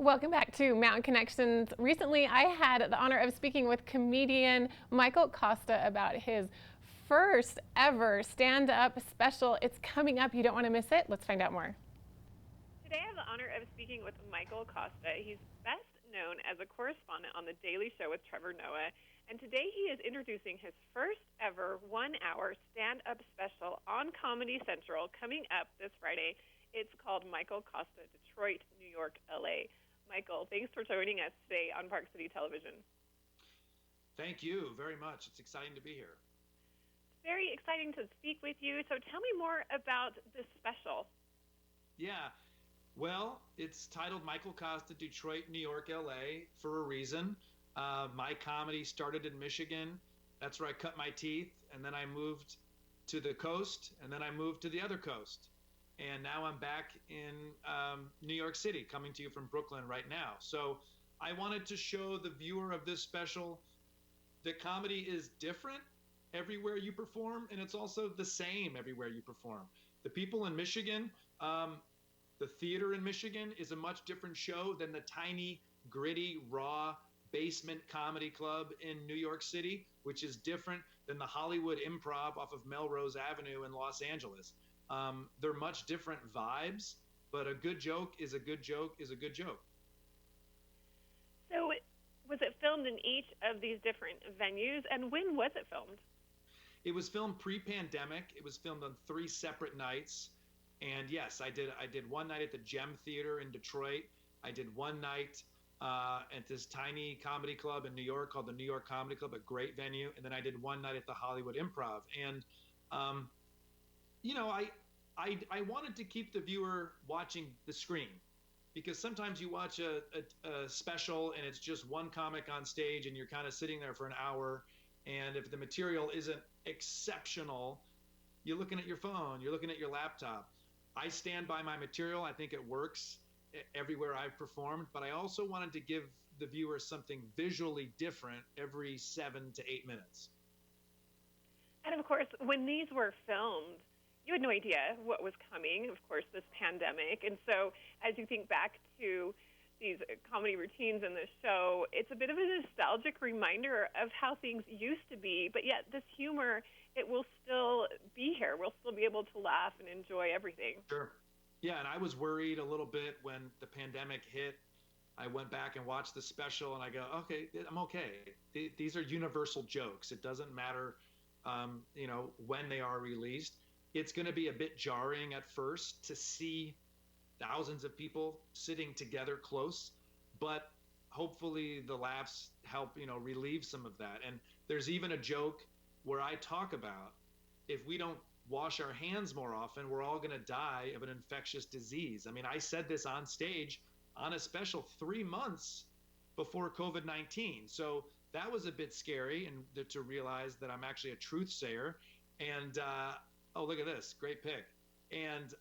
Welcome back to Mountain Connections. Recently, I had the honor of speaking with comedian Michael Kosta about his first ever stand-up special. It's coming up. You don't want to miss it. Let's find out more. Today, I have the honor of speaking with Michael Kosta. He's best known as a correspondent on The Daily Show with Trevor Noah. And today, he is introducing his first ever 1 hour stand up special on Comedy Central coming up this Friday. It's called Michael Kosta, Detroit, New York, LA. Michael, thanks for joining us today on Park City Television. Thank you very much. It's exciting to be here. It's very exciting to speak with you. So tell me more about this special. Yeah. Well, it's titled Michael Kosta, Detroit, New York, LA for a reason. My comedy started in Michigan. That's where I cut my teeth. And then I moved to the coast. And then I moved to the other coast. And now I'm back in New York City, coming to you from Brooklyn right now. So I wanted to show the viewer of this special that comedy is different everywhere you perform. And it's also the same everywhere you perform. The people in Michigan, the theater in Michigan is a much different show than the tiny, gritty, raw basement comedy club in New York City, which is different than the Hollywood Improv off of Melrose Avenue in Los Angeles. They're much different vibes, but a good joke is a good joke is a good joke. So, was it filmed in each of these different venues, and when was it filmed? It was filmed pre-pandemic. It was filmed on 3 separate nights. And yes, I did one night at the Gem Theater in Detroit. I did one night at this tiny comedy club in New York called the New York Comedy Club, a great venue. And then I did one night at the Hollywood Improv. And, I wanted to keep the viewer watching the screen, because sometimes you watch a special and it's just one comic on stage and you're kind of sitting there for an hour. And if the material isn't exceptional, you're looking at your phone, you're looking at your laptop. I stand by my material. I think it works everywhere I've performed, but I also wanted to give the viewer something visually different every 7 to 8 minutes. And of course, when these were filmed, you had no idea what was coming, of course, this pandemic. And so as you think back to these comedy routines in this show, it's a bit of a nostalgic reminder of how things used to be, but yet this humor, it will still be here. We'll still be able to laugh and enjoy everything. Sure. Yeah, and I was worried a little bit when the pandemic hit. I went back and watched the special, and I go, okay, I'm okay. These are universal jokes. It doesn't matter, when they are released. It's going to be a bit jarring at first to see thousands of people sitting together close, but hopefully the laughs help, relieve some of that. And there's even a joke where I talk about, if we don't wash our hands more often, we're all going to die of an infectious disease. I mean, I said this on stage on a special 3 months before COVID-19. So that was a bit scary, and to realize that I'm actually a truth sayer. And oh, look at this, great pick. And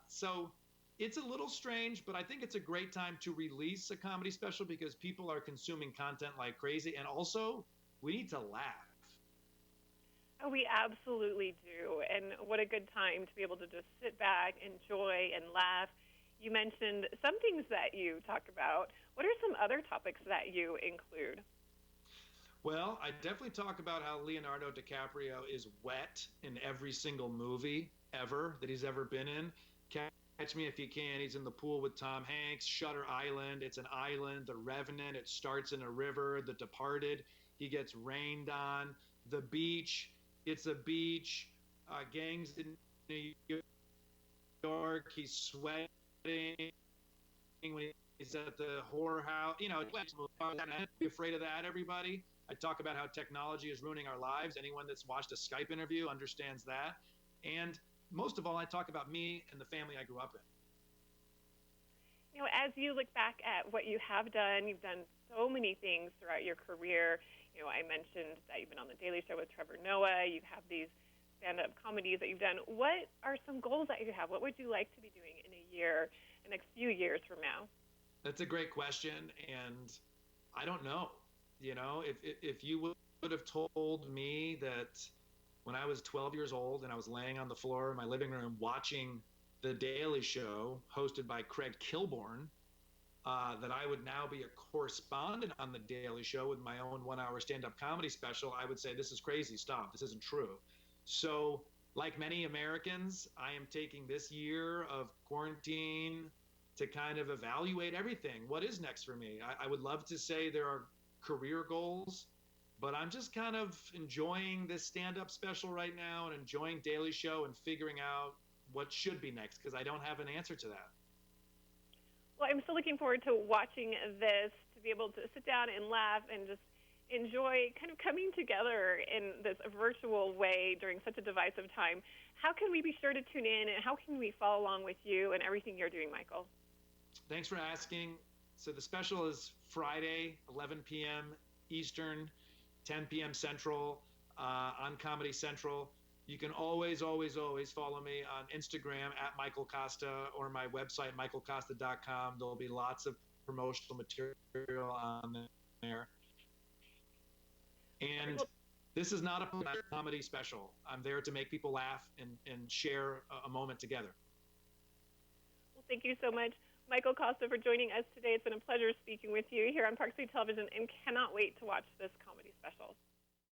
so it's a little strange, but I think it's a great time to release a comedy special because people are consuming content like crazy. And also, we need to laugh. Oh, we absolutely do. And what a good time to be able to just sit back, enjoy, and laugh. You mentioned some things that you talk about. What are some other topics that you include? Well, I definitely talk about how Leonardo DiCaprio is wet in every single movie ever that he's ever been in. Catch Me If You Can, he's in the pool with Tom Hanks. Shutter Island, it's an island. The Revenant, it starts in a river. The Departed, he gets rained on. The Beach, it's a beach. Gangs in New York, he's sweating when he's at the whorehouse. Be afraid of that, everybody. I talk about how technology is ruining our lives. Anyone that's watched a Skype interview understands that. And most of all, I talk about me and the family I grew up in. As you look back at what you have done, you've done so many things throughout your career. I mentioned that you've been on The Daily Show with Trevor Noah. You have these stand-up comedies that you've done. What are some goals that you have? What would you like to be doing in a year, the next few years from now? That's a great question, and I don't know. If you would have told me that when I was 12 years old and I was laying on the floor in my living room watching The Daily Show hosted by Craig Kilborn, that I would now be a correspondent on The Daily Show with my own 1 hour stand up comedy special, I would say, this is crazy. Stop. This isn't true. So, like many Americans, I am taking this year of quarantine to kind of evaluate everything. What is next for me? I would love to say there are career goals, but I'm just kind of enjoying this stand up special right now and enjoying Daily Show and figuring out what should be next because I don't have an answer to that. Well, I'm so looking forward to watching this, to be able to sit down and laugh and just enjoy kind of coming together in this virtual way during such a divisive time. How can we be sure to tune in, and how can we follow along with you and everything you're doing, Michael? Thanks for asking. So the special is Friday, 11 p.m. Eastern, 10 p.m. Central, on Comedy Central. You can always, always, always follow me on Instagram at Michael Kosta or my website, michaelkosta.com. There'll be lots of promotional material on there. And this is not a comedy special. I'm there to make people laugh and share a moment together. Well, thank you so much, Michael Kosta, for joining us today. It's been a pleasure speaking with you here on Park City Television, and cannot wait to watch this comedy special.